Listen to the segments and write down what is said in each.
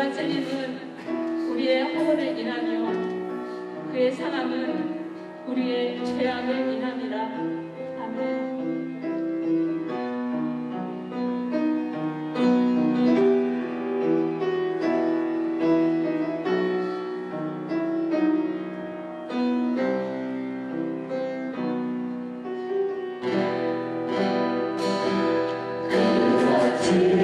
찔림은 우리의 허물을 인하며 그의 상함은 우리의 죄악을 인함이라. 아멘. 우리의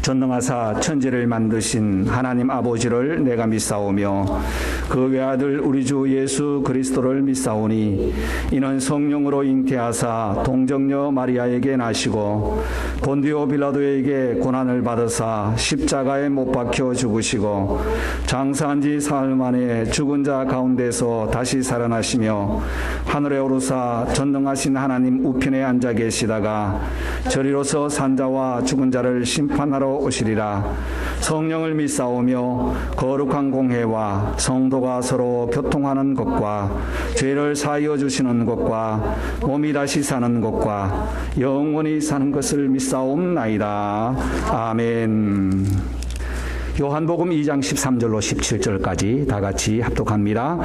전능하사 천지를 만드신 하나님 아버지를 내가 믿사오며 그 외아들 우리 주 예수 그리스도를 믿사오니 이는 성령으로 잉태하사 동정녀 마리아에게 나시고 본디오 빌라도에게 고난을 받으사 십자가에 못 박혀 죽으시고 장사한 지 사흘 만에 죽은 자 가운데서 다시 살아나시며 하늘에 오르사 전능하신 하나님 우편에 앉아 계시다가 저리로서 산자와 죽은 자를 심판하러 오시리라. 성령을 믿사오며 거룩한 공회와 성도가 서로 교통하는 것과 죄를 사하여 주시는 것과 몸이 다시 사는 것과 영원히 사는 것을 믿사옵나이다. 아멘. 요한복음 2장 13절로 17절까지 다 같이 합독합니다.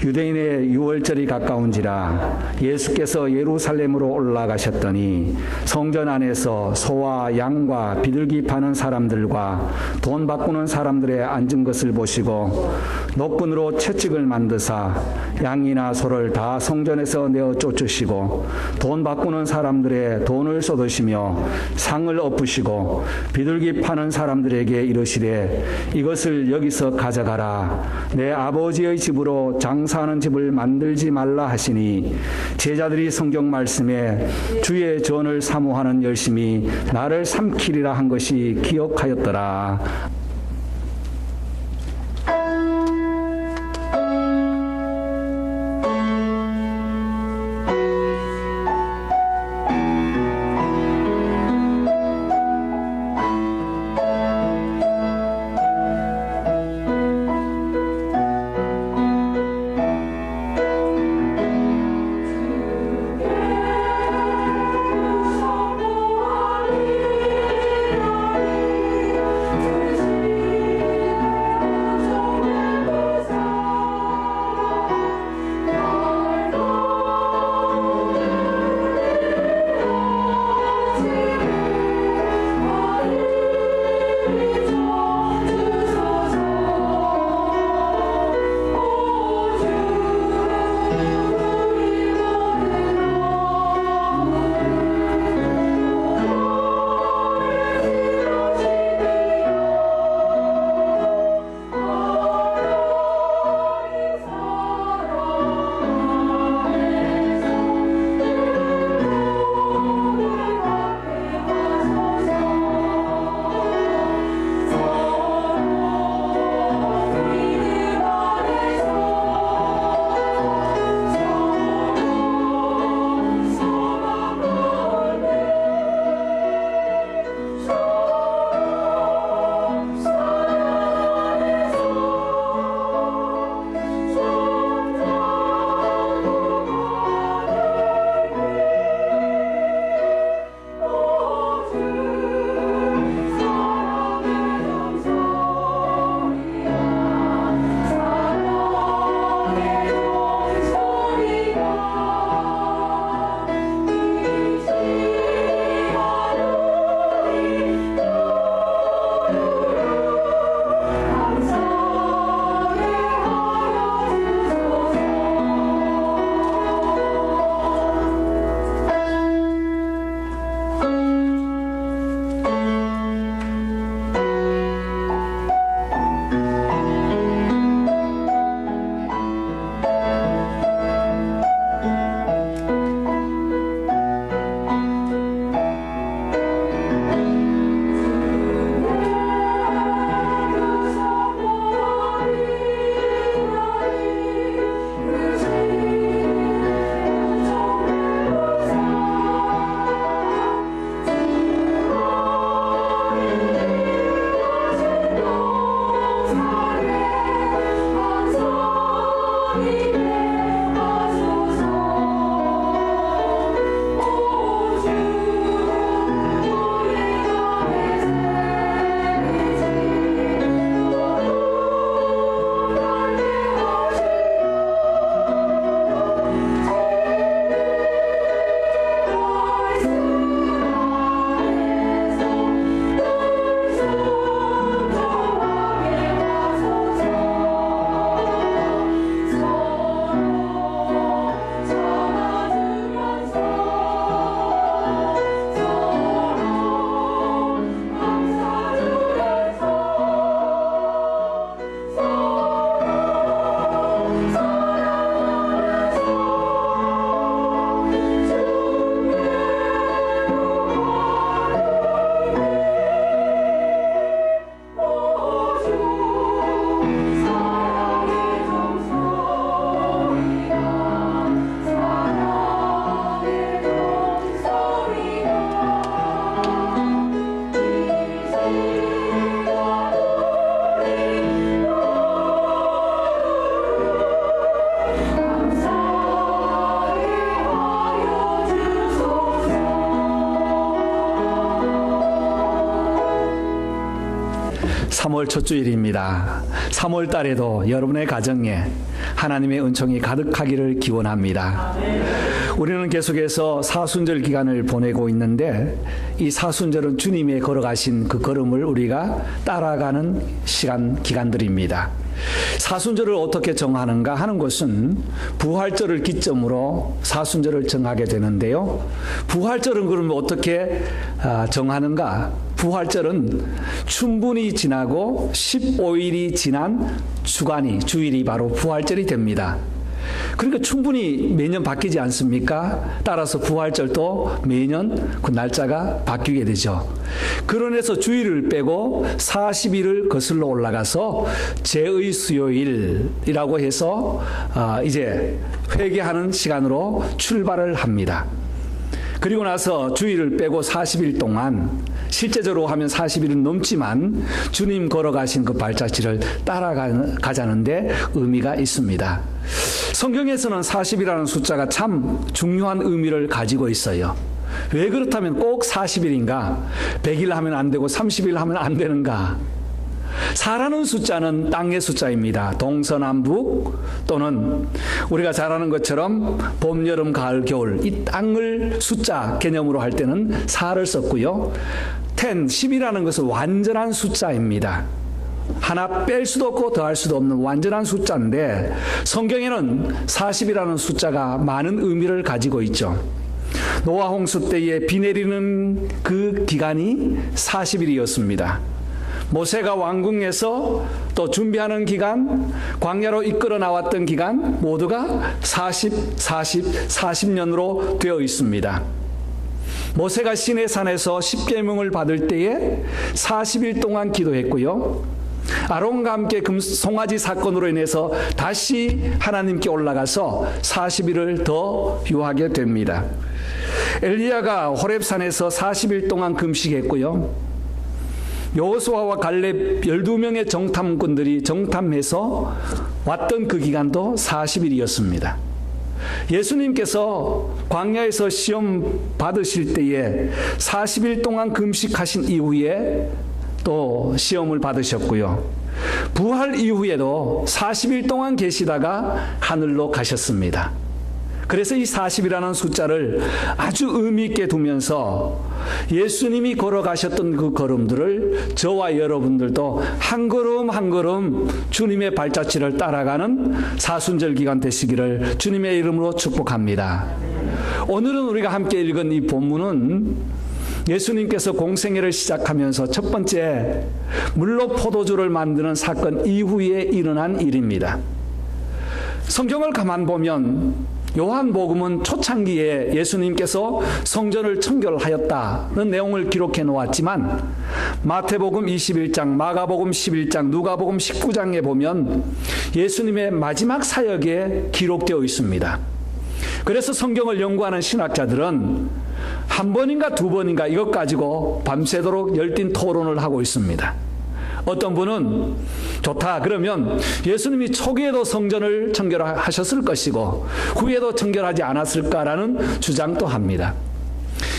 유대인의 유월절이 가까운지라 예수께서 예루살렘으로 올라가셨더니 성전 안에서 소와 양과 비둘기 파는 사람들과 돈 바꾸는 사람들의 앉은 것을 보시고 노끈으로 채찍을 만드사 양이나 소를 다 성전에서 내어 쫓으시고 돈 바꾸는 사람들의 돈을 쏟으시며 상을 엎으시고 비둘기 파는 사람들에게 이르시되 이것을 여기서 가져가라. 내 아버지의 집으로 장사하는 집을 만들지 말라 하시니 제자들이 성경 말씀에 주의 전을 사모하는 열심이 나를 삼키리라 한 것이 기억하였더라. 주의 3월 첫 주일입니다. 3월 달에도 여러분의 가정에 하나님의 은총이 가득하기를 기원합니다. 우리는 계속해서 사순절 기간을 보내고 있는데 이 사순절은 주님의 걸어가신 그 걸음을 우리가 따라가는 기간들입니다. 사순절을 어떻게 정하는가 하는 것은 부활절을 기점으로 사순절을 정하게 되는데요. 부활절은 그러면 어떻게 정하는가? 부활절은 충분히 지나고 15일이 지난 주일이 바로 부활절이 됩니다. 그러니까 충분히 매년 바뀌지 않습니까? 따라서 부활절도 매년 그 날짜가 바뀌게 되죠. 그런해서 주일을 빼고 40일을 거슬러 올라가서 제의 수요일이라고 해서 이제 회개하는 시간으로 출발을 합니다. 그리고 나서 주일을 빼고 40일 동안 실제적으로 하면 40일은 넘지만 주님 걸어가신 그 발자취를 따라가자는데 의미가 있습니다. 성경에서는 40이라는 숫자가 참 중요한 의미를 가지고 있어요. 왜 그렇다면 꼭 40일인가? 100일 하면 안 되고 30일 하면 안 되는가? 4라는 숫자는 땅의 숫자입니다. 동서남북 또는 우리가 잘 아는 것처럼 봄, 여름, 가을, 겨울 이 땅을 숫자 개념으로 할 때는 4를 썼고요. 10이라는 것은 완전한 숫자입니다. 하나 뺄 수도 없고 더할 수도 없는 완전한 숫자인데 성경에는 40이라는 숫자가 많은 의미를 가지고 있죠. 노아 홍수 때에 비 내리는 그 기간이 40일이었습니다. 모세가 왕궁에서 또 준비하는 기간, 광야로 이끌어 나왔던 기간 모두가 40년으로 되어 있습니다. 모세가 시내산에서 십계명을 받을 때에 40일 동안 기도했고요. 아론과 함께 송아지 사건으로 인해서 다시 하나님께 올라가서 40일을 더 유하게 됩니다. 엘리야가 호렙산에서 40일 동안 금식했고요. 여호수아와 갈렙 12명의 정탐꾼들이 정탐해서 왔던 그 기간도 40일이었습니다. 예수님께서 광야에서 시험 받으실 때에 40일 동안 금식하신 이후에 또 시험을 받으셨고요. 부활 이후에도 40일 동안 계시다가 하늘로 가셨습니다. 그래서 이 40이라는 숫자를 아주 의미 있게 두면서 예수님이 걸어가셨던 그 걸음들을 저와 여러분들도 한 걸음 한 걸음 주님의 발자취를 따라가는 사순절 기간 되시기를 주님의 이름으로 축복합니다. 오늘은 우리가 함께 읽은 이 본문은 예수님께서 공생애를 시작하면서 첫 번째 물로 포도주를 만드는 사건 이후에 일어난 일입니다. 성경을 가만 보면 요한복음은 초창기에 예수님께서 성전을 청결하였다는 내용을 기록해 놓았지만 마태복음 21장, 마가복음 11장, 누가복음 19장에 보면 예수님의 마지막 사역에 기록되어 있습니다. 그래서 성경을 연구하는 신학자들은 한 번인가 두 번인가 이것 가지고 밤새도록 열띤 토론을 하고 있습니다. 어떤 분은 좋다 그러면 예수님이 초기에도 성전을 청결하셨을 것이고 후에도 청결하지 않았을까라는 주장도 합니다.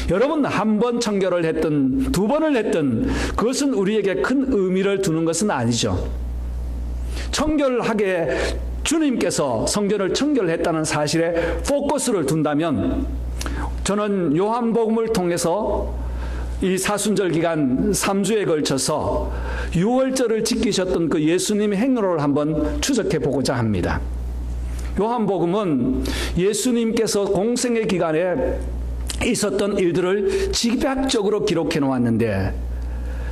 여러분, 한 번 청결을 했든 두 번을 했든 그것은 우리에게 큰 의미를 두는 것은 아니죠. 청결하게 주님께서 성전을 청결했다는 사실에 포커스를 둔다면 저는 요한복음을 통해서 이 사순절 기간 3주에 걸쳐서 유월절을 지키셨던 그 예수님의 행로를 한번 추적해 보고자 합니다. 요한복음은 예수님께서 공생애 기간에 있었던 일들을 집약적으로 기록해 놓았는데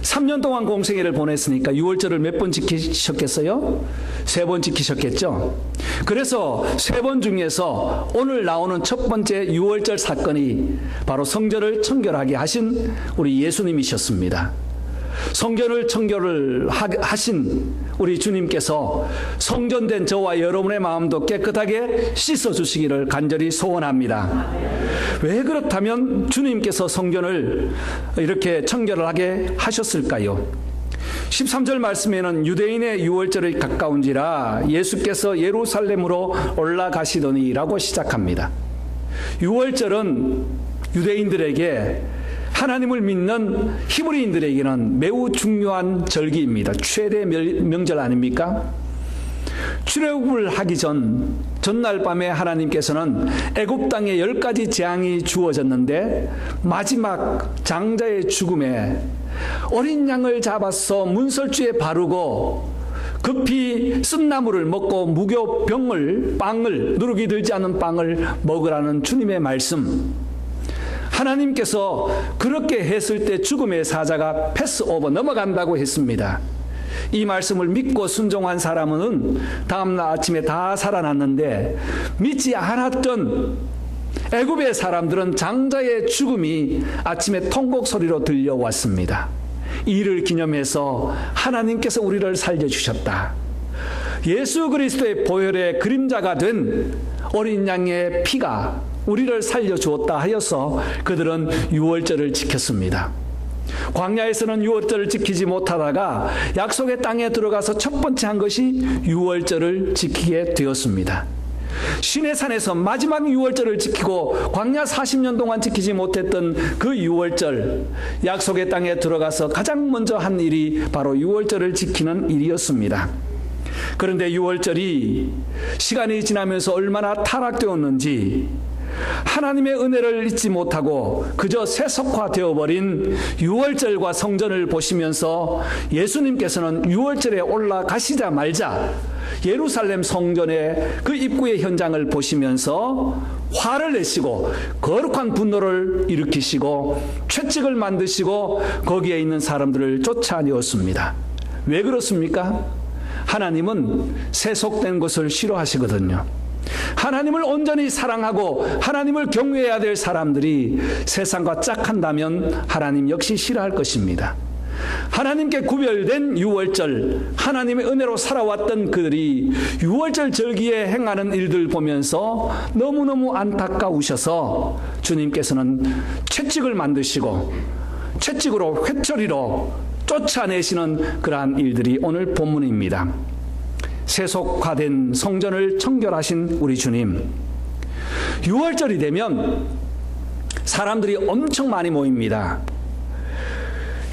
3년 동안 공생애를 보냈으니까 유월절을 몇 번 지키셨겠어요? 3번 지키셨겠죠? 그래서 3번 중에서 오늘 나오는 첫 번째 유월절 사건이 바로 성전을 청결하게 하신 우리 예수님이셨습니다. 성전을 청결을 하신 우리 주님께서 성전된 저와 여러분의 마음도 깨끗하게 씻어주시기를 간절히 소원합니다. 왜 그렇다면 주님께서 성전을 이렇게 청결을 하게 하셨을까요? 13절 말씀에는 유대인의 유월절이 가까운지라 예수께서 예루살렘으로 올라가시더니 라고 시작합니다. 유월절은 유대인들에게 하나님을 믿는 히브리인들에게는 매우 중요한 절기입니다. 최대 명절 아닙니까? 출애굽을 하기 전날 밤에 하나님께서는 애굽 땅에 10가지 재앙이 주어졌는데 마지막 장자의 죽음에 어린 양을 잡아서 문설주에 바르고 급히 쓴나물을 먹고 무교 빵을 누룩이 들지 않은 빵을 먹으라는 주님의 말씀, 하나님께서 그렇게 했을 때 죽음의 사자가 패스오버 넘어간다고 했습니다. 이 말씀을 믿고 순종한 사람은 다음날 아침에 다 살아났는데 믿지 않았던 애굽의 사람들은 장자의 죽음이 아침에 통곡 소리로 들려왔습니다. 이를 기념해서 하나님께서 우리를 살려주셨다. 예수 그리스도의 보혈의 그림자가 된 어린 양의 피가 우리를 살려주었다 하여서 그들은 유월절을 지켰습니다. 광야에서는 유월절을 지키지 못하다가 약속의 땅에 들어가서 첫 번째 한 것이 유월절을 지키게 되었습니다. 시내산에서 마지막 유월절을 지키고 광야 40년 동안 지키지 못했던 그 유월절, 약속의 땅에 들어가서 가장 먼저 한 일이 바로 유월절을 지키는 일이었습니다. 그런데 유월절이 시간이 지나면서 얼마나 타락되었는지 하나님의 은혜를 잊지 못하고 그저 세속화되어버린 유월절과 성전을 보시면서 예수님께서는 유월절에 올라가시자마자 예루살렘 성전의 그 입구의 현장을 보시면서 화를 내시고 거룩한 분노를 일으키시고 채찍을 만드시고 거기에 있는 사람들을 쫓아내었습니다. 왜 그렇습니까? 하나님은 세속된 것을 싫어하시거든요. 하나님을 온전히 사랑하고 하나님을 경외해야 될 사람들이 세상과 짝한다면 하나님 역시 싫어할 것입니다. 하나님께 구별된 유월절, 하나님의 은혜로 살아왔던 그들이 유월절 절기에 행하는 일들 보면서 너무너무 안타까우셔서 주님께서는 채찍을 만드시고 채찍으로 회초리로 쫓아내시는 그러한 일들이 오늘 본문입니다. 세속화된 성전을 청결하신 우리 주님, 유월절이 되면 사람들이 엄청 많이 모입니다.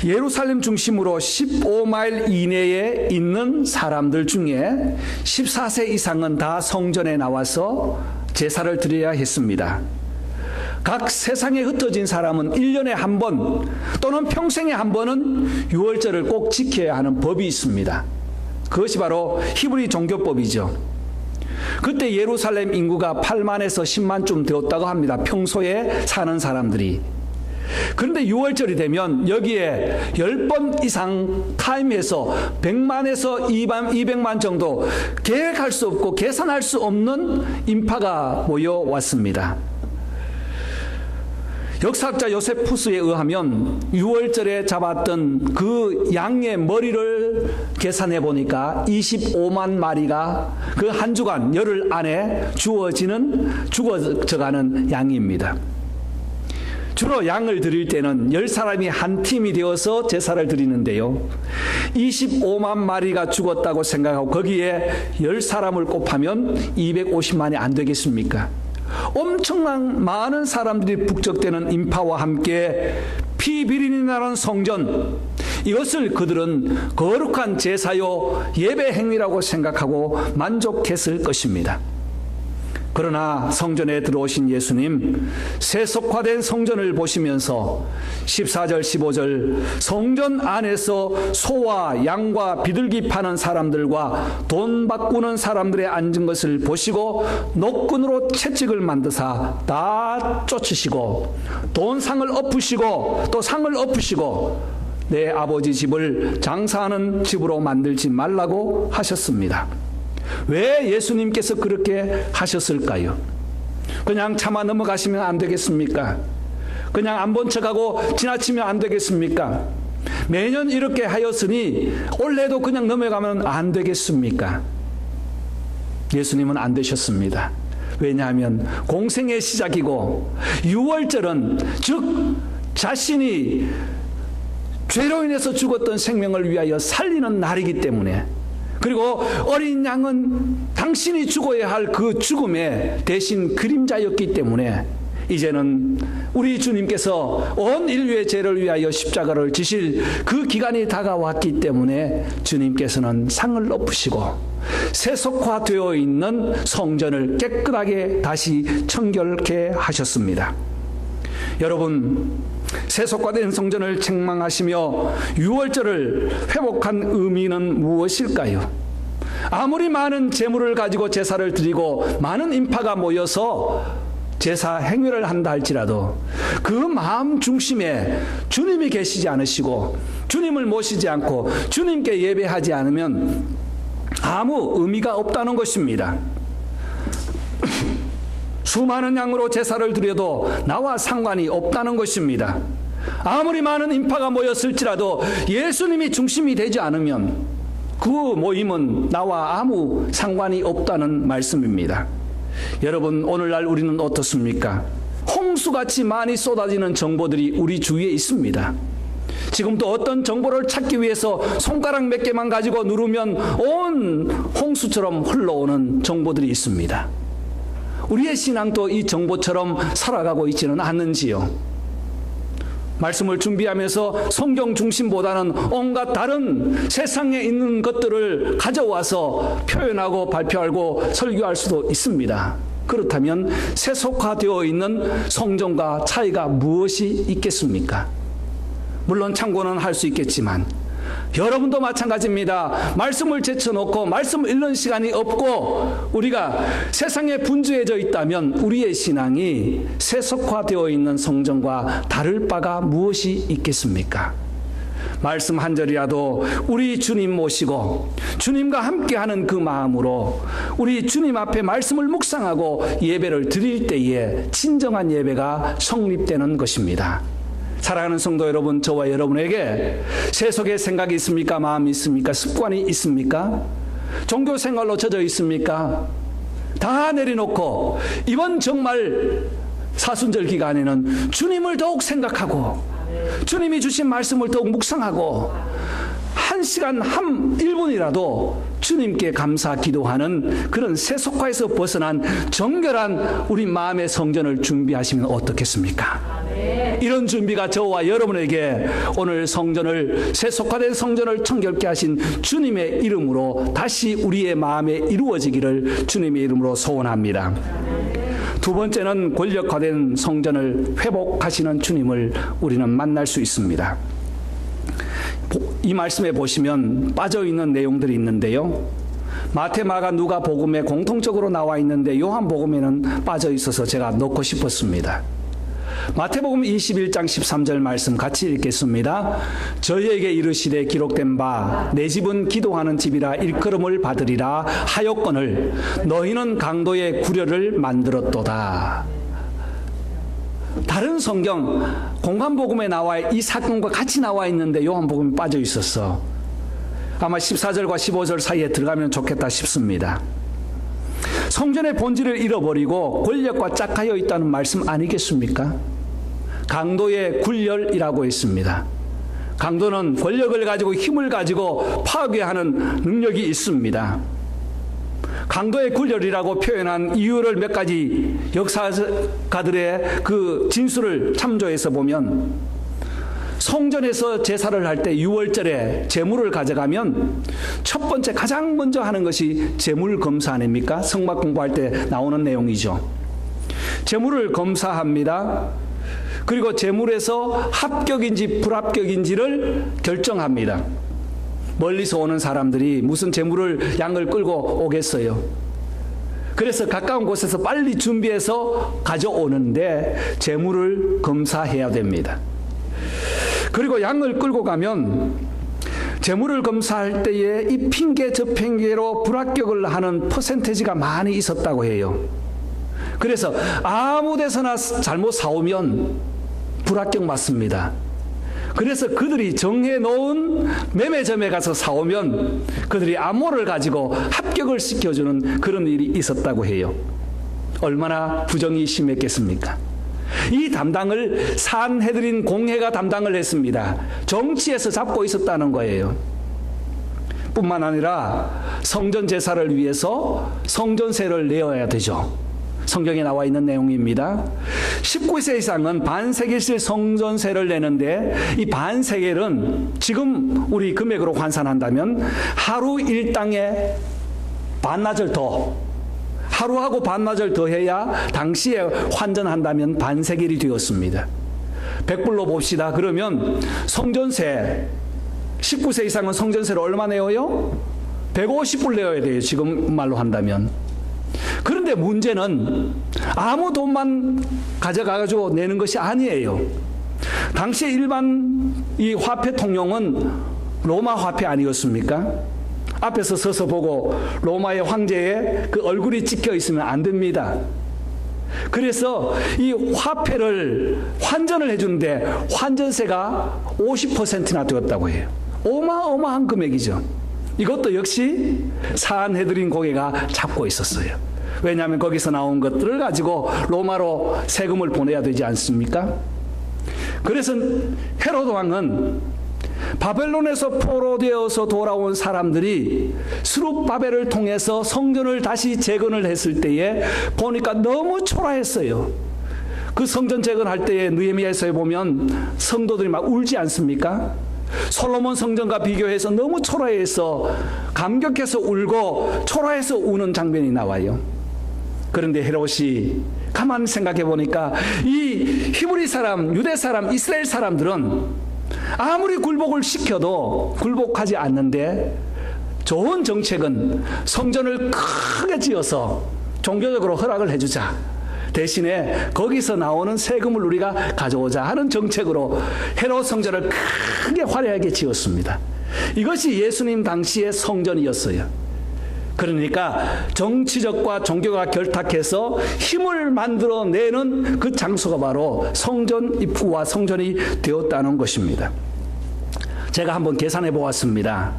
예루살렘 중심으로 15마일 이내에 있는 사람들 중에 14세 이상은 다 성전에 나와서 제사를 드려야 했습니다. 각 세상에 흩어진 사람은 1년에 한 번 또는 평생에 한 번은 유월절을 꼭 지켜야 하는 법이 있습니다. 그것이 바로 히브리 종교법이죠. 그때 예루살렘 인구가 8만에서 10만쯤 되었다고 합니다. 평소에 사는 사람들이. 그런데 6월절이 되면 여기에 10번 이상 타임해서 100만에서 200만 정도 계획할 수 없고 계산할 수 없는 인파가 모여왔습니다. 역사학자 요세푸스에 의하면 6월절에 잡았던 그 양의 머리를 계산해 보니까 25만 마리가 그 한 주간 열흘 안에 죽어져가는 양입니다. 주로 양을 드릴 때는 10사람이 한 팀이 되어서 제사를 드리는데요. 25만 마리가 죽었다고 생각하고 거기에 10사람을 곱하면 250만이 안 되겠습니까? 엄청난 많은 사람들이 북적대는 인파와 함께 피 비린내 나는 성전, 이것을 그들은 거룩한 제사요 예배 행위라고 생각하고 만족했을 것입니다. 그러나 성전에 들어오신 예수님, 세속화된 성전을 보시면서 14절 15절 성전 안에서 소와 양과 비둘기 파는 사람들과 돈 바꾸는 사람들의 앉은 것을 보시고 노끈으로 채찍을 만드사 다 쫓으시고 돈상을 엎으시고 또 상을 엎으시고 내 아버지 집을 장사하는 집으로 만들지 말라고 하셨습니다. 왜 예수님께서 그렇게 하셨을까요? 그냥 참아 넘어가시면 안 되겠습니까? 그냥 안 본 척하고 지나치면 안 되겠습니까? 매년 이렇게 하였으니 올해도 그냥 넘어가면 안 되겠습니까? 예수님은 안 되셨습니다. 왜냐하면 공생의 시작이고 6월절은 즉 자신이 죄로 인해서 죽었던 생명을 위하여 살리는 날이기 때문에, 그리고 어린 양은 당신이 죽어야 할 그 죽음의 대신 그림자였기 때문에 이제는 우리 주님께서 온 인류의 죄를 위하여 십자가를 지실 그 기간이 다가왔기 때문에 주님께서는 상을 엎으시고 세속화되어 있는 성전을 깨끗하게 다시 청결케 하셨습니다. 여러분, 세속화된 성전을 책망하시며 유월절을 회복한 의미는 무엇일까요? 아무리 많은 제물을 가지고 제사를 드리고 많은 인파가 모여서 제사 행위를 한다 할지라도 그 마음 중심에 주님이 계시지 않으시고 주님을 모시지 않고 주님께 예배하지 않으면 아무 의미가 없다는 것입니다. 수많은 양으로 제사를 드려도 나와 상관이 없다는 것입니다. 아무리 많은 인파가 모였을지라도 예수님이 중심이 되지 않으면 그 모임은 나와 아무 상관이 없다는 말씀입니다. 여러분, 오늘날 우리는 어떻습니까? 홍수같이 많이 쏟아지는 정보들이 우리 주위에 있습니다. 지금도 어떤 정보를 찾기 위해서 손가락 몇 개만 가지고 누르면 온 홍수처럼 흘러오는 정보들이 있습니다. 우리의 신앙도 이 정보처럼 살아가고 있지는 않는지요? 말씀을 준비하면서 성경 중심보다는 온갖 다른 세상에 있는 것들을 가져와서 표현하고 발표하고 설교할 수도 있습니다. 그렇다면 세속화되어 있는 성전과 차이가 무엇이 있겠습니까? 물론 참고는 할 수 있겠지만 여러분도 마찬가지입니다. 말씀을 제쳐놓고 말씀을 읽는 시간이 없고 우리가 세상에 분주해져 있다면 우리의 신앙이 세속화되어 있는 성전과 다를 바가 무엇이 있겠습니까? 말씀 한 절이라도 우리 주님 모시고 주님과 함께하는 그 마음으로 우리 주님 앞에 말씀을 묵상하고 예배를 드릴 때에 진정한 예배가 성립되는 것입니다. 사랑하는 성도 여러분, 저와 여러분에게 세속의 생각이 있습니까? 마음이 있습니까? 습관이 있습니까? 종교 생활로 젖어 있습니까? 다 내려놓고 이번 정말 사순절 기간에는 주님을 더욱 생각하고 주님이 주신 말씀을 더욱 묵상하고 1시간 1분이라도 주님께 감사 기도하는 그런 세속화에서 벗어난 정결한 우리 마음의 성전을 준비하시면 어떻겠습니까? 이런 준비가 저와 여러분에게 오늘 성전을 세속화된 성전을 청결케 하신 주님의 이름으로 다시 우리의 마음에 이루어지기를 주님의 이름으로 소원합니다. 두 번째는 권력화된 성전을 회복하시는 주님을 우리는 만날 수 있습니다. 이 말씀에 보시면 빠져있는 내용들이 있는데요. 마태, 마가, 누가 복음에 공통적으로 나와 있는데 요한복음에는 빠져있어서 제가 넣고 싶었습니다. 마태복음 21장 13절 말씀 같이 읽겠습니다. 저희에게 이르시되 기록된 바 내 집은 기도하는 집이라 일컬음을 받으리라 하였거늘 너희는 강도의 구려를 만들었도다. 다른 성경 공관복음에 나와 이 사건과 같이 나와 있는데 요한복음이 빠져 있었어. 아마 14절과 15절 사이에 들어가면 좋겠다 싶습니다. 성전의 본질을 잃어버리고 권력과 짝하여 있다는 말씀 아니겠습니까? 강도의 굴열이라고 했습니다. 강도는 권력을 가지고 힘을 가지고 파괴하는 능력이 있습니다. 강도의 굴열이라고 표현한 이유를 몇 가지 역사가들의 그 진술을 참조해서 보면 성전에서 제사를 할 때 유월절에 제물을 가져가면 첫 번째 가장 먼저 하는 것이 제물 검사 아닙니까? 성막 공부할 때 나오는 내용이죠. 제물을 검사합니다. 그리고 제물에서 합격인지 불합격인지를 결정합니다. 멀리서 오는 사람들이 무슨 제물을 양을 끌고 오겠어요. 그래서 가까운 곳에서 빨리 준비해서 가져오는데 제물을 검사해야 됩니다. 그리고 양을 끌고 가면 제물을 검사할 때에 이 핑계 저 핑계로 불합격을 하는 퍼센테이지가 많이 있었다고 해요. 그래서 아무 데서나 잘못 사오면 불합격 맞습니다. 그래서 그들이 정해놓은 매매점에 가서 사오면 그들이 암호를 가지고 합격을 시켜주는 그런 일이 있었다고 해요. 얼마나 부정이 심했겠습니까? 이 담당을 산헤드린 공회가 담당을 했습니다. 정치에서 잡고 있었다는 거예요. 뿐만 아니라 성전 제사를 위해서 성전세를 내어야 되죠. 성경에 나와 있는 내용입니다. 19세 이상은 반세겔씩 성전세를 내는데 이 반세겔은 지금 우리 금액으로 환산한다면 하루 일당에 반나절 더, 하루하고 반나절 더 해야 당시에 환전한다면 반세겔이 되었습니다. 100불로 봅시다. 그러면 성전세, 19세 이상은 성전세를 얼마 내어요? 150불 내어야 돼요. 지금 말로 한다면. 그런데 문제는 아무 돈만 가져가가지고 내는 것이 아니에요. 당시에 일반 이 화폐 통용은 로마 화폐 아니었습니까? 앞에서 서서 보고 로마의 황제의 그 얼굴이 찍혀 있으면 안 됩니다. 그래서 이 화폐를 환전을 해주는데 환전세가 50%나 되었다고 해요. 어마어마한 금액이죠. 이것도 역시 산헤드린 공회가 잡고 있었어요. 왜냐하면 거기서 나온 것들을 가지고 로마로 세금을 보내야 되지 않습니까? 그래서 헤로드 왕은 바벨론에서 포로되어서 돌아온 사람들이 스룹바벨을 통해서 성전을 다시 재건을 했을 때에 보니까 너무 초라했어요. 그 성전 재건할 때에 느헤미야서에 보면 성도들이 막 울지 않습니까? 솔로몬 성전과 비교해서 너무 초라해서 감격해서 울고 초라해서 우는 장면이 나와요. 그런데 헤롯이 가만히 생각해 보니까 이 히브리 사람, 유대 사람, 이스라엘 사람들은 아무리 굴복을 시켜도 굴복하지 않는데 좋은 정책은 성전을 크게 지어서 종교적으로 허락을 해주자. 대신에 거기서 나오는 세금을 우리가 가져오자 하는 정책으로 헤롯 성전을 크게 화려하게 지었습니다. 이것이 예수님 당시의 성전이었어요. 그러니까 정치적과 종교가 결탁해서 힘을 만들어내는 그 장소가 바로 성전 입구와 성전이 되었다는 것입니다. 제가 한번 계산해 보았습니다.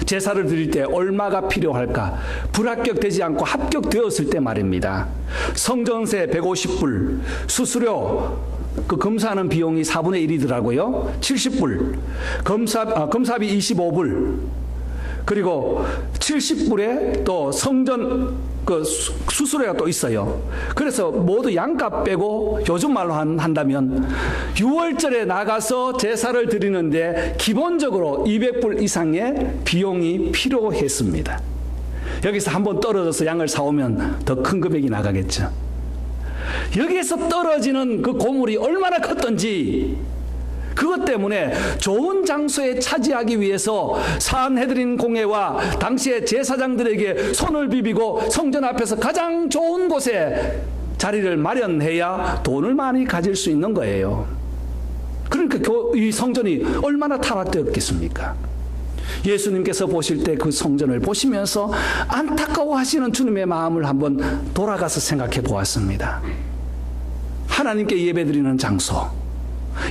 제사를 드릴 때 얼마가 필요할까? 불합격되지 않고 합격되었을 때 말입니다. 성전세 150불, 수수료 그 검사하는 비용이 4분의 1이더라고요. 70불, 검사비 25불, 그리고 70불에 또 성전 그 수수료가 또 있어요. 그래서 모두 양값 빼고 요즘 말로 한다면 6월절에 나가서 제사를 드리는데 기본적으로 200불 이상의 비용이 필요했습니다. 여기서 한번 떨어져서 양을 사오면 더 큰 금액이 나가겠죠. 여기에서 떨어지는 그 고물이 얼마나 컸던지 그것 때문에 좋은 장소에 차지하기 위해서 산헤드린 공회와 당시의 제사장들에게 손을 비비고 성전 앞에서 가장 좋은 곳에 자리를 마련해야 돈을 많이 가질 수 있는 거예요. 그러니까 이 성전이 얼마나 타락되었겠습니까? 예수님께서 보실 때 그 성전을 보시면서 안타까워하시는 주님의 마음을 한번 돌아가서 생각해 보았습니다. 하나님께 예배드리는 장소,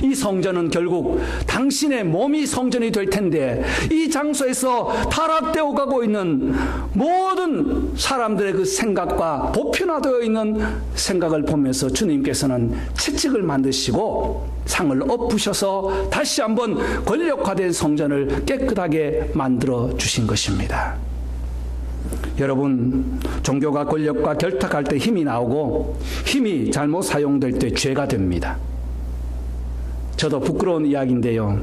이 성전은 결국 당신의 몸이 성전이 될 텐데 이 장소에서 타락되어 가고 있는 모든 사람들의 그 생각과 보편화되어 있는 생각을 보면서 주님께서는 채찍을 만드시고 상을 엎으셔서 다시 한번 권력화된 성전을 깨끗하게 만들어 주신 것입니다. 여러분, 종교가 권력과 결탁할 때 힘이 나오고 힘이 잘못 사용될 때 죄가 됩니다. 저도 부끄러운 이야기인데요.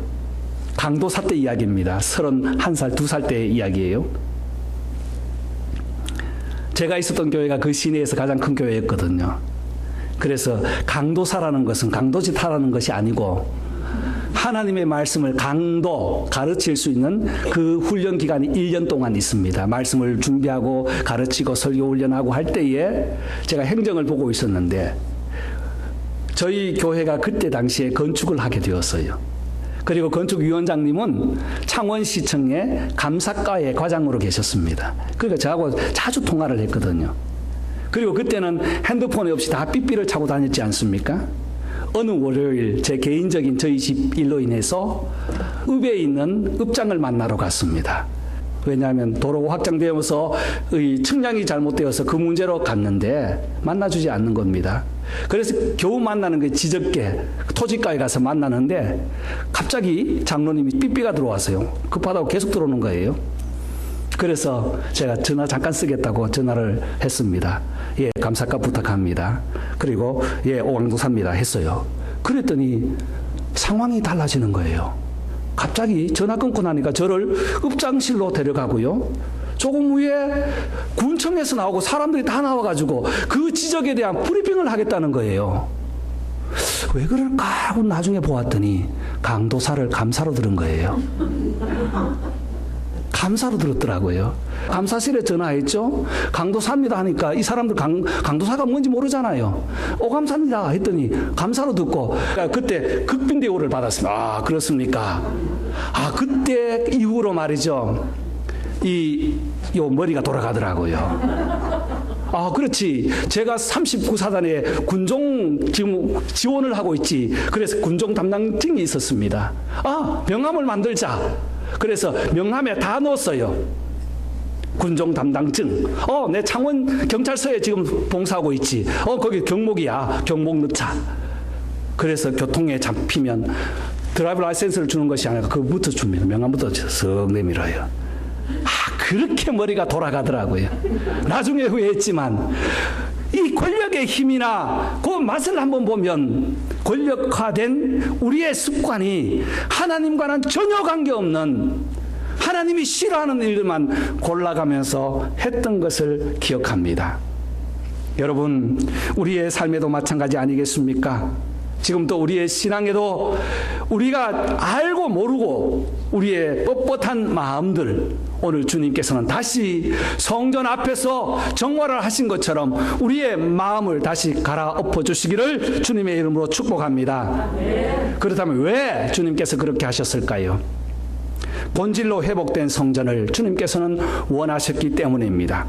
강도사 때 이야기입니다. 31살, 2살 때의 이야기예요. 제가 있었던 교회가 그 시내에서 가장 큰 교회였거든요. 그래서 강도사라는 것은 강도짓 하라는 것이 아니고 하나님의 말씀을 강도 가르칠 수 있는 그 훈련 기간이 1년 동안 있습니다. 말씀을 준비하고 가르치고 설교 훈련하고 할 때에 제가 행정을 보고 있었는데 저희 교회가 그때 당시에 건축을 하게 되었어요. 그리고 건축위원장님은 창원시청의 감사과의 과장으로 계셨습니다. 그러니까 저하고 자주 통화를 했거든요. 그리고 그때는 핸드폰이 없이 다 삐삐를 차고 다녔지 않습니까? 어느 월요일 제 개인적인 저희 집 일로 인해서 읍에 있는 읍장을 만나러 갔습니다. 왜냐하면 도로가 확장되어서 측량이 잘못되어서 그 문제로 갔는데 만나주지 않는 겁니다. 그래서 겨우 만나는 게 지적게 토지가에 가서 만나는데 갑자기 장로님이 삐삐가 들어와서요. 급하다고 계속 들어오는 거예요. 그래서 제가 전화 잠깐 쓰겠다고 전화를 했습니다. 예, 감사값 부탁합니다. 그리고 예, 오광동 삽니다 했어요. 그랬더니 상황이 달라지는 거예요. 갑자기 전화 끊고 나니까 저를 읍장실로 데려가고요. 조금 후에 군청에서 나오고 사람들이 다 나와가지고 그 지적에 대한 브리핑을 하겠다는 거예요. 왜 그럴까 하고 나중에 보았더니 강도사를 감사로 들은 거예요. 감사로 들었더라고요. 감사실에 전화했죠. 강도사입니다 하니까 이 사람들 강도사가 뭔지 모르잖아요. 감사입니다 했더니 감사로 듣고 그때 극빈 대우를 받았습니다. 아, 그렇습니까? 아, 그때 이후로 말이죠. 요 머리가 돌아가더라고요. 아, 그렇지. 제가 39사단에 군종 지원을 하고 있지. 그래서 군종 담당증이 있었습니다. 아, 명함을 만들자. 그래서 명함에 다 넣었어요. 군종 담당증. 내 창원 경찰서에 지금 봉사하고 있지. 거기 경목이야. 경목 넣자. 그래서 교통에 잡히면 드라이브 라이센스를 주는 것이 아니라 그거부터 줍니다. 명함부터 쓱 내밀어요. 그렇게 머리가 돌아가더라고요. 나중에 후회했지만 이 권력의 힘이나 그 맛을 한번 보면 권력화된 우리의 습관이 하나님과는 전혀 관계없는 하나님이 싫어하는 일들만 골라가면서 했던 것을 기억합니다. 여러분, 우리의 삶에도 마찬가지 아니겠습니까? 지금 또 우리의 신앙에도 우리가 알고 모르고 우리의 뻣뻣한 마음들, 오늘 주님께서는 다시 성전 앞에서 정화를 하신 것처럼 우리의 마음을 다시 갈아엎어 주시기를 주님의 이름으로 축복합니다. 그렇다면 왜 주님께서 그렇게 하셨을까요? 본질로 회복된 성전을 주님께서는 원하셨기 때문입니다.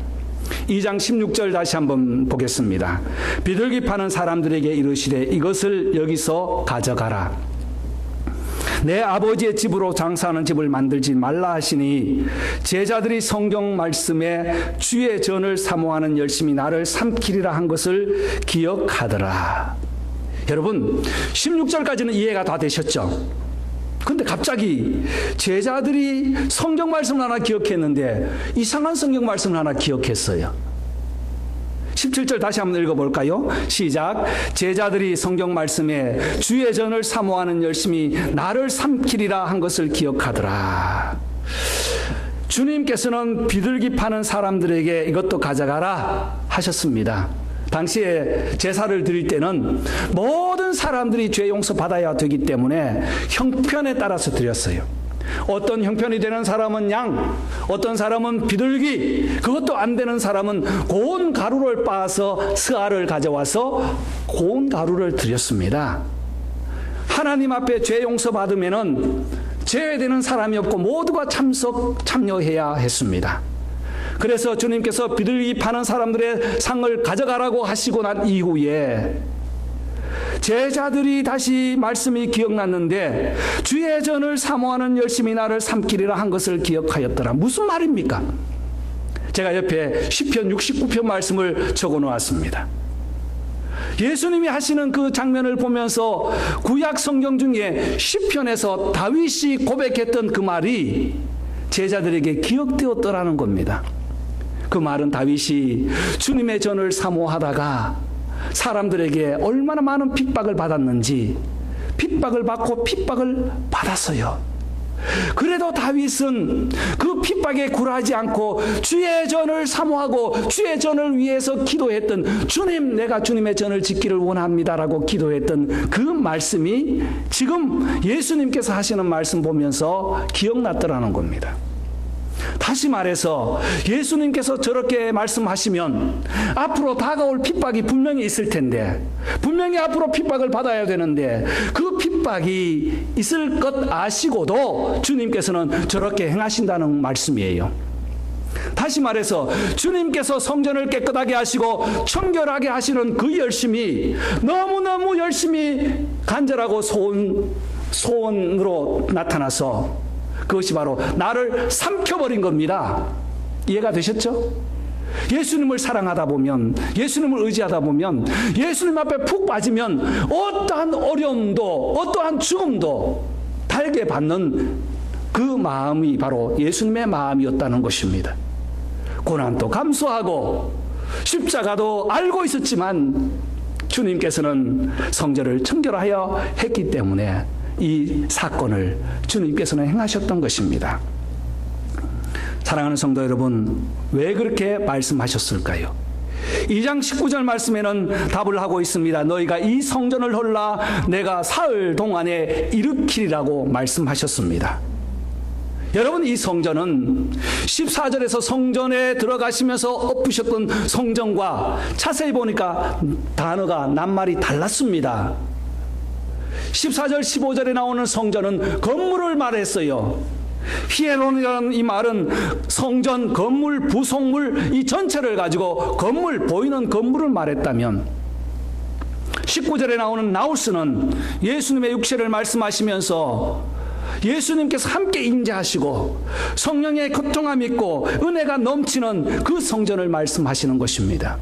2장 16절 다시 한번 보겠습니다. 비둘기 파는 사람들에게 이르시되 이것을 여기서 가져가라. 내 아버지의 집으로 장사하는 집을 만들지 말라 하시니 제자들이 성경 말씀에 주의 전을 사모하는 열심히 나를 삼키리라 한 것을 기억하더라. 여러분, 16절까지는 이해가 다 되셨죠? 근데 갑자기 제자들이 성경 말씀을 하나 기억했는데 이상한 성경 말씀을 하나 기억했어요. 17절 다시 한번 읽어볼까요? 시작. 제자들이 성경 말씀에 주의 전을 사모하는 열심히 나를 삼키리라 한 것을 기억하더라. 주님께서는 비둘기 파는 사람들에게 이것도 가져가라 하셨습니다. 당시에 제사를 드릴 때는 모든 사람들이 죄 용서 받아야 되기 때문에 형편에 따라서 드렸어요. 어떤 형편이 되는 사람은 양, 어떤 사람은 비둘기, 그것도 안 되는 사람은 고운 가루를 빻아서 스아를 가져와서 고운 가루를 드렸습니다. 하나님 앞에 죄 용서 받으면은 제외되는 사람이 없고 모두가 참여해야 했습니다. 그래서 주님께서 비둘기 파는 사람들의 상을 가져가라고 하시고 난 이후에 제자들이 다시 말씀이 기억났는데 주의 전을 사모하는 열심히 나를 삼키리라 한 것을 기억하였더라. 무슨 말입니까? 제가 옆에 시편 69편 말씀을 적어 놓았습니다. 예수님이 하시는 그 장면을 보면서 구약 성경 중에 시편에서 다윗이 고백했던 그 말이 제자들에게 기억되었더라는 겁니다. 그 말은 다윗이 주님의 전을 사모하다가 사람들에게 얼마나 많은 핍박을 받았는지 핍박을 받고 핍박을 받았어요. 그래도 다윗은 그 핍박에 굴하지 않고 주의 전을 사모하고 주의 전을 위해서 기도했던 주님, 내가 주님의 전을 짓기를 원합니다라고 기도했던 그 말씀이 지금 예수님께서 하시는 말씀 보면서 기억났더라는 겁니다. 다시 말해서 예수님께서 저렇게 말씀하시면 앞으로 다가올 핍박이 분명히 있을 텐데, 분명히 앞으로 핍박을 받아야 되는데 그 핍박이 있을 것 아시고도 주님께서는 저렇게 행하신다는 말씀이에요. 다시 말해서 주님께서 성전을 깨끗하게 하시고 청결하게 하시는 그 열심이 너무너무 열심히 간절하고 소원으로 나타나서 그것이 바로 나를 삼켜버린 겁니다. 이해가 되셨죠? 예수님을 사랑하다 보면, 예수님을 의지하다 보면, 예수님 앞에 푹 빠지면 어떠한 어려움도 어떠한 죽음도 달게 받는 그 마음이 바로 예수님의 마음이었다는 것입니다. 고난도 감수하고 십자가도 알고 있었지만 주님께서는 성전을 청결하여 했기 때문에 이 사건을 주님께서는 행하셨던 것입니다. 사랑하는 성도 여러분, 왜 그렇게 말씀하셨을까요? 2장 19절 말씀에는 답을 하고 있습니다. 너희가 이 성전을 헐라 내가 사흘 동안에 일으키리라고 말씀하셨습니다. 여러분, 이 성전은 14절에서 성전에 들어가시면서 엎으셨던 성전과 자세히 보니까 단어가 낱말이 달랐습니다. 14절 15절에 나오는 성전은 건물을 말했어요. 히에론이라는 이 말은 성전, 건물, 부속물 이 전체를 가지고 건물, 보이는 건물을 말했다면 19절에 나오는 나우스는 예수님의 육체를 말씀하시면서 예수님께서 함께 임재하시고 성령의 교통함이 있고 은혜가 넘치는 그 성전을 말씀하시는 것입니다.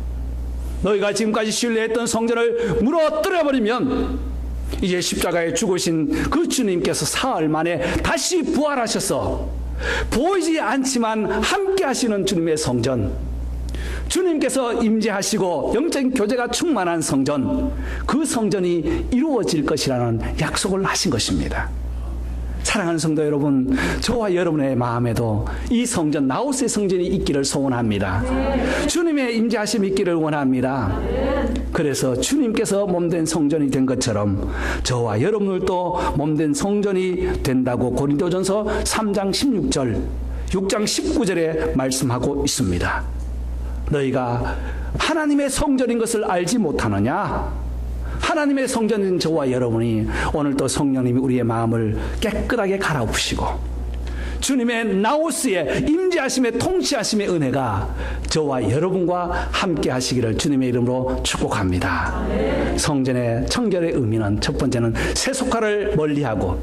너희가 지금까지 신뢰했던 성전을 무너뜨려버리면 이제 십자가에 죽으신 그 주님께서 사흘 만에 다시 부활하셔서 보이지 않지만 함께 하시는 주님의 성전, 주님께서 임재하시고 영적인 교제가 충만한 성전, 그 성전이 이루어질 것이라는 약속을 하신 것입니다. 사랑하는 성도 여러분, 저와 여러분의 마음에도 이 성전, 나우스의 성전이 있기를 소원합니다. 주님의 임재하심이 있기를 원합니다. 그래서 주님께서 몸된 성전이 된 것처럼 저와 여러분들도 몸된 성전이 된다고 고린도전서 3장 16절, 6장 19절에 말씀하고 있습니다. 너희가 하나님의 성전인 것을 알지 못하느냐? 하나님의 성전인 저와 여러분이 오늘 또 성령님이 우리의 마음을 깨끗하게 갈아엎으시고 주님의 나우스의 임재하심의 통치하심의 은혜가 저와 여러분과 함께 하시기를 주님의 이름으로 축복합니다. 성전의 청결의 의미는 첫 번째는 세속화를 멀리하고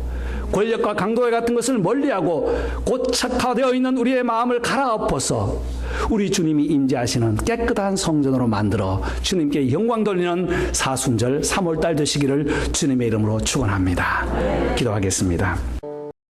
권력과 강도회 같은 것을 멀리하고 고착화되어 있는 우리의 마음을 갈아엎어서 우리 주님이 임재하시는 깨끗한 성전으로 만들어 주님께 영광 돌리는 사순절 3월달 되시기를 주님의 이름으로 축원합니다. 기도하겠습니다.